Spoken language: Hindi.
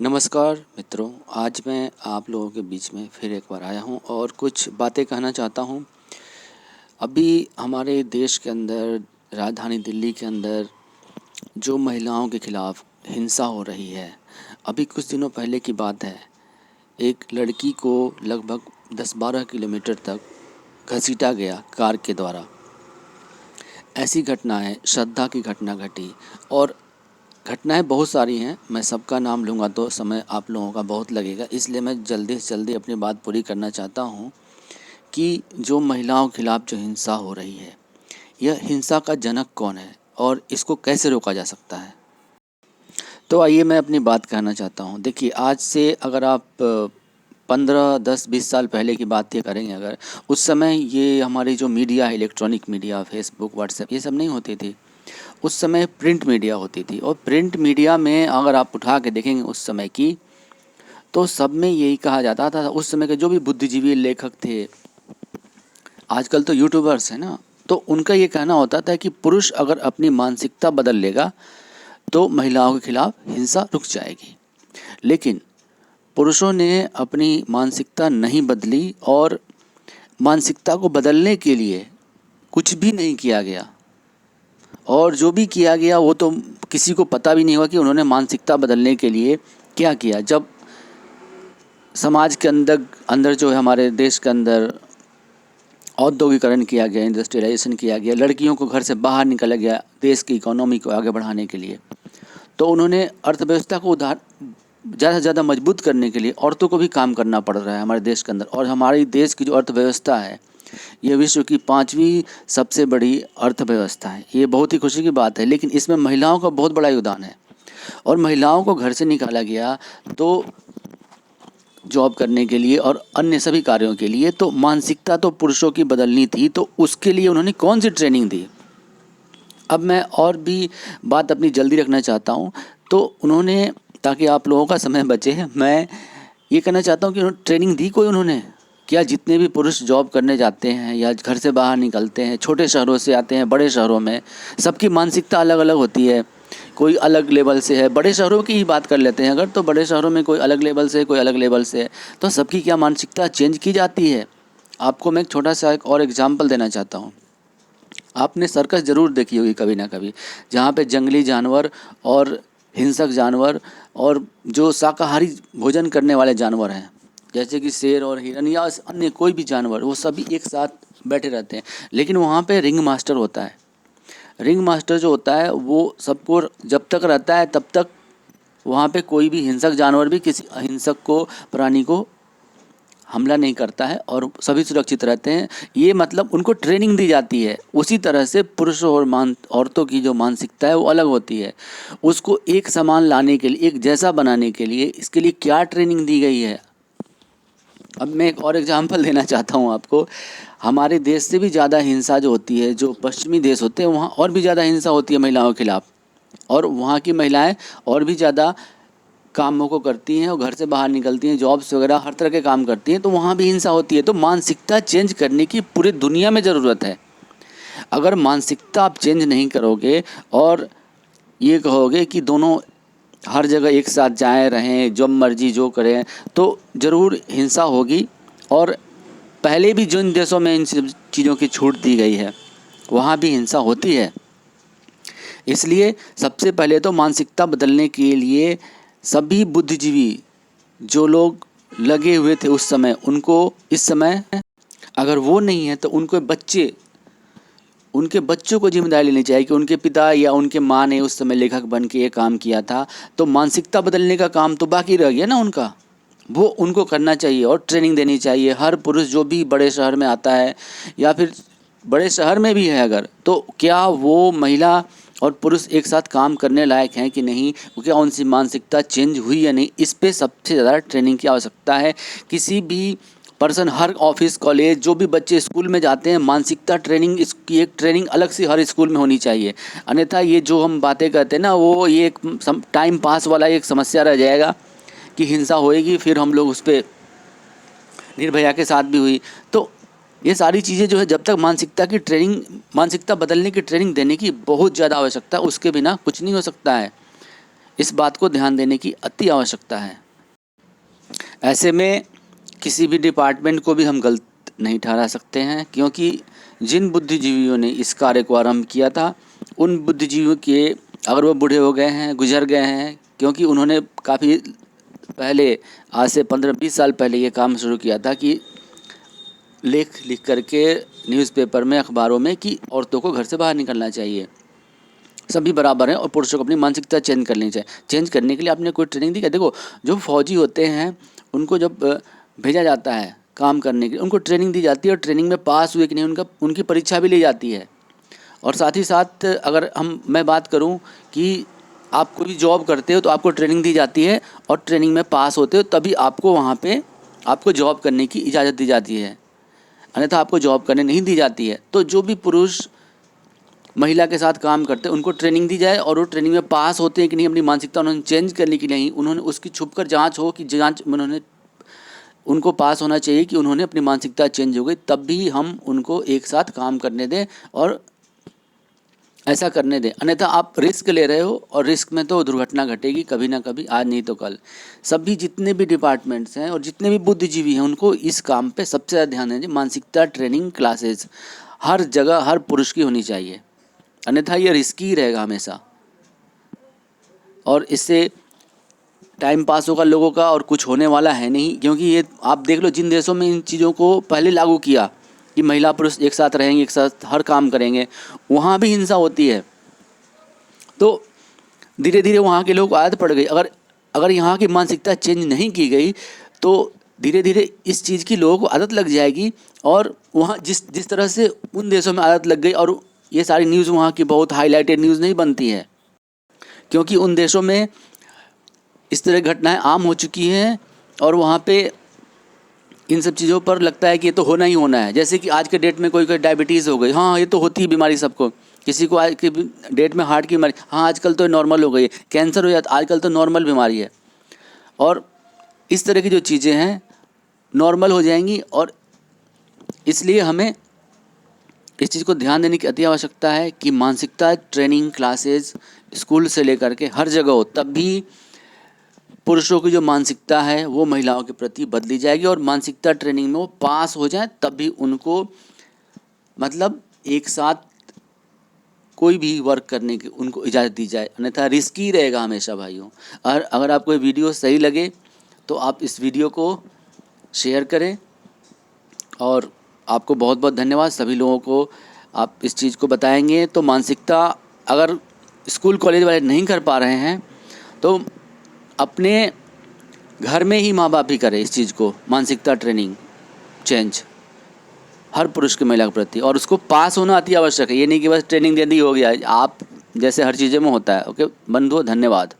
नमस्कार मित्रों, आज मैं आप लोगों के बीच में फिर एक बार आया हूं और कुछ बातें कहना चाहता हूं। अभी हमारे देश के अंदर, राजधानी दिल्ली के अंदर जो महिलाओं के खिलाफ हिंसा हो रही है, अभी कुछ दिनों पहले की बात है। एक लड़की को लगभग 10-12 किलोमीटर तक घसीटा गया कार के द्वारा। ऐसी घटनाएं, श्रद्धा की घटना घटी और घटनाएं बहुत सारी हैं। मैं सबका नाम लूँगा तो समय आप लोगों का बहुत लगेगा, इसलिए मैं जल्दी से जल्दी अपनी बात पूरी करना चाहता हूँ कि जो महिलाओं के खिलाफ जो हिंसा हो रही है, यह हिंसा का जनक कौन है और इसको कैसे रोका जा सकता है। तो आइए मैं अपनी बात कहना चाहता हूँ। देखिए, आज से अगर आप 15, 10, 20 साल पहले की बात ये करेंगे, अगर उस समय ये हमारी जो मीडिया है, इलेक्ट्रॉनिक मीडिया, फेसबुक, व्हाट्सएप, ये सब नहीं होती थी। उस समय प्रिंट मीडिया होती थी और प्रिंट मीडिया में अगर आप उठा के देखेंगे उस समय की, तो सब में यही कहा जाता था। उस समय के जो भी बुद्धिजीवी लेखक थे, आजकल तो यूट्यूबर्स हैं ना, तो उनका ये कहना होता था कि पुरुष अगर अपनी मानसिकता बदल लेगा तो महिलाओं के खिलाफ हिंसा रुक जाएगी। लेकिन पुरुषों ने अपनी मानसिकता नहीं बदली और मानसिकता को बदलने के लिए कुछ भी नहीं किया गया, और जो भी किया गया वो तो किसी को पता भी नहीं हुआ कि उन्होंने मानसिकता बदलने के लिए क्या किया। जब समाज के अंदर जो है, हमारे देश के अंदर औद्योगिकरण किया गया, इंडस्ट्रियलाइजेशन किया गया, लड़कियों को घर से बाहर निकाला गया देश की इकोनॉमी को आगे बढ़ाने के लिए, तो उन्होंने अर्थव्यवस्था को ज़्यादा से ज़्यादा मजबूत करने के लिए औरतों को भी काम करना पड़ रहा है हमारे देश के अंदर। और हमारे देश की जो अर्थव्यवस्था है, ये विश्व की 5वीं सबसे बड़ी अर्थव्यवस्था है। ये बहुत ही खुशी की बात है, लेकिन इसमें महिलाओं का बहुत बड़ा योगदान है। और महिलाओं को घर से निकाला गया तो जॉब करने के लिए और अन्य सभी कार्यों के लिए, तो मानसिकता तो पुरुषों की बदलनी थी, तो उसके लिए उन्होंने कौन सी ट्रेनिंग दी। अब मैं और भी बात अपनी जल्दी रखना चाहता हूँ, तो उन्होंने, ताकि आप लोगों का समय बचे, मैं ये कहना चाहता हूँ कि उन्होंने ट्रेनिंग दी कोई उन्होंने क्या। जितने भी पुरुष जॉब करने जाते हैं या घर से बाहर निकलते हैं, छोटे शहरों से आते हैं बड़े शहरों में, सबकी मानसिकता अलग अलग होती है। कोई अलग लेवल से है, बड़े शहरों की ही बात कर लेते हैं अगर, तो बड़े शहरों में कोई अलग लेवल से, कोई अलग लेवल से है, तो सबकी क्या मानसिकता चेंज की जाती है। आपको मैं एक छोटा सा एक और एग्जाम्पल देना चाहता हूँ। आपने सर्कस ज़रूर देखी होगी कभी ना कभी, जहाँ पे जंगली जानवर और हिंसक जानवर और जो शाकाहारी भोजन करने वाले जानवर हैं, जैसे कि शेर और हिरन या अन्य कोई भी जानवर, वो सभी एक साथ बैठे रहते हैं। लेकिन वहाँ पे रिंग मास्टर होता है। रिंग मास्टर जो होता है वो सबको जब तक रहता है तब तक वहाँ पे कोई भी हिंसक जानवर भी किसी अहिंसक को, प्राणी को हमला नहीं करता है और सभी सुरक्षित रहते हैं। ये मतलब उनको ट्रेनिंग दी जाती है। उसी तरह से पुरुषों और औरतों की जो मानसिकता है वो अलग होती है। उसको एक समान लाने के लिए, एक जैसा बनाने के लिए, इसके लिए क्या ट्रेनिंग दी गई है। अब मैं एक और एग्जांपल देना चाहता हूँ आपको। हमारे देश से भी ज़्यादा हिंसा जो होती है, जो पश्चिमी देश होते हैं, वहाँ और भी ज़्यादा हिंसा होती है महिलाओं के खिलाफ, और वहाँ की महिलाएं और भी ज़्यादा कामों को करती हैं और घर से बाहर निकलती हैं, जॉब्स वगैरह हर तरह के काम करती हैं, तो वहाँ भी हिंसा होती है। तो मानसिकता चेंज करने की पूरी दुनिया में ज़रूरत है। अगर मानसिकता आप चेंज नहीं करोगे और ये कहोगे कि दोनों हर जगह एक साथ जाएं रहें, जब मर्जी जो करें, तो ज़रूर हिंसा होगी। और पहले भी जिन देशों में इन सब चीज़ों की छूट दी गई है, वहाँ भी हिंसा होती है। इसलिए सबसे पहले तो मानसिकता बदलने के लिए सभी बुद्धिजीवी जो लोग लगे हुए थे उस समय, उनको इस समय, अगर वो नहीं है तो उनके बच्चों को जिम्मेदारी लेनी चाहिए कि उनके पिता या उनके माँ ने उस समय लेखक बन के ये काम किया था, तो मानसिकता बदलने का काम तो बाकी रह गया ना उनका, वो उनको करना चाहिए और ट्रेनिंग देनी चाहिए। हर पुरुष जो भी बड़े शहर में आता है या फिर बड़े शहर में भी है अगर, तो क्या वो महिला और पुरुष एक साथ काम करने लायक हैं कि नहीं, क्या उनकी मानसिकता चेंज हुई या नहीं, इस पे सबसे ज़्यादा ट्रेनिंग की आवश्यकता है। किसी भी पर्सन, हर ऑफिस, कॉलेज, जो भी बच्चे स्कूल में जाते हैं, मानसिकता ट्रेनिंग, इसकी एक ट्रेनिंग अलग से हर स्कूल में होनी चाहिए। अन्यथा ये जो हम बातें करते हैं ना, वो ये एक टाइम पास वाला एक समस्या रह जाएगा कि हिंसा होएगी, फिर हम लोग उस पर, निर्भया के साथ भी हुई। तो ये सारी चीज़ें जो है, जब तक मानसिकता बदलने की ट्रेनिंग देने की बहुत ज़्यादा आवश्यकता है, उसके बिना कुछ नहीं हो सकता है। इस बात को ध्यान देने की अति आवश्यकता है। ऐसे में किसी भी डिपार्टमेंट को भी हम गलत नहीं ठहरा सकते हैं, क्योंकि जिन बुद्धिजीवियों ने इस कार्य को आरंभ किया था, उन बुद्धिजीवियों के अगर वो बूढ़े हो गए हैं, गुजर गए हैं, क्योंकि उन्होंने काफ़ी पहले, आज से 15-20 साल पहले ये काम शुरू किया था कि लेख लिख करके न्यूज़पेपर में, अखबारों में, कि औरतों को घर से बाहर निकलना चाहिए, सभी बराबर हैं और पुरुषों को अपनी मानसिकता चेंज कर लेनी चाहिए। चेंज करने के लिए आपने कोई ट्रेनिंग दी क्या? देखो, जो फौजी होते हैं उनको जब भेजा जाता है काम करने के लिए, उनको ट्रेनिंग दी जाती है, और ट्रेनिंग में पास हुए कि नहीं उनकी परीक्षा भी ली जाती है। और साथ ही साथ अगर मैं बात करूं कि आप कोई भी जॉब करते हो तो आपको ट्रेनिंग दी जाती है, और ट्रेनिंग में पास होते हो तभी आपको वहाँ पे आपको जॉब करने की इजाज़त दी जाती है, अन्यथा आपको जॉब करने नहीं दी जाती है। तो जो भी पुरुष महिला के साथ काम करते हैं उनको ट्रेनिंग दी जाए, और वो ट्रेनिंग में पास होते हैं कि नहीं, अपनी मानसिकता उन्होंने चेंज करने की नहीं, उन्होंने उसकी छुपकर जांच हो कि जांच उन्होंने उनको पास होना चाहिए कि उन्होंने अपनी मानसिकता चेंज हो गई, तब भी हम उनको एक साथ काम करने दें और ऐसा करने दें। अन्यथा आप रिस्क ले रहे हो, और रिस्क में तो दुर्घटना घटेगी कभी ना कभी, आज नहीं तो कल। सभी जितने भी डिपार्टमेंट्स हैं और जितने भी बुद्धिजीवी हैं उनको इस काम पे सबसे ज़्यादा ध्यान दें। मानसिकता ट्रेनिंग क्लासेस हर जगह हर पुरुष की होनी चाहिए, अन्यथा ये रिस्की रहेगा हमेशा, और इससे टाइम पास होगा लोगों का और कुछ होने वाला है नहीं। क्योंकि ये आप देख लो, जिन देशों में इन चीज़ों को पहले लागू किया कि महिला पुरुष एक साथ रहेंगे, एक साथ हर काम करेंगे, वहाँ भी हिंसा होती है। तो धीरे धीरे वहाँ के लोग को आदत पड़ गई। अगर यहाँ की मानसिकता चेंज नहीं की गई तो धीरे धीरे इस चीज़ की लोगों को आदत लग जाएगी, और वहाँ जिस तरह से उन देशों में आदत लग गई, और ये सारी न्यूज़ वहाँ की बहुत हाईलाइटेड न्यूज़ नहीं बनती है, क्योंकि उन देशों में इस तरह घटनाएं आम हो चुकी हैं, और वहाँ पे इन सब चीज़ों पर लगता है कि ये तो होना ही होना है। जैसे कि आज के डेट में कोई डायबिटीज़ हो गई, हाँ ये तो होती है बीमारी सबको, किसी को आज के डेट में हार्ट की बीमारी, हाँ आजकल तो नॉर्मल हो गई है, कैंसर हो जाता आजकल तो नॉर्मल बीमारी है, और इस तरह की जो चीज़ें हैं नॉर्मल हो जाएंगी। और इसलिए हमें इस चीज़ को ध्यान देने की अति आवश्यकता है कि मानसिकता ट्रेनिंग क्लासेस स्कूल से लेकर के हर जगह हो, तब भी पुरुषों की जो मानसिकता है वो महिलाओं के प्रति बदली जाएगी, और मानसिकता ट्रेनिंग में वो पास हो जाए तब भी उनको मतलब एक साथ कोई भी वर्क करने की उनको इजाज़त दी जाए, अन्यथा रिस्की रहेगा हमेशा भाइयों। और अगर आपको ये वीडियो सही लगे तो आप इस वीडियो को शेयर करें, और आपको बहुत बहुत धन्यवाद। सभी लोगों को आप इस चीज़ को बताएंगे तो मानसिकता अगर स्कूल कॉलेज वाले नहीं कर पा रहे हैं तो अपने घर में ही माँ बाप ही करें इस चीज़ को, मानसिकता ट्रेनिंग चेंज हर पुरुष की महिला के प्रति, और उसको पास होना अति आवश्यक है। ये नहीं कि बस ट्रेनिंग दे दी हो गया, आप जैसे हर चीज़ों में होता है। ओके बंधुओं, धन्यवाद।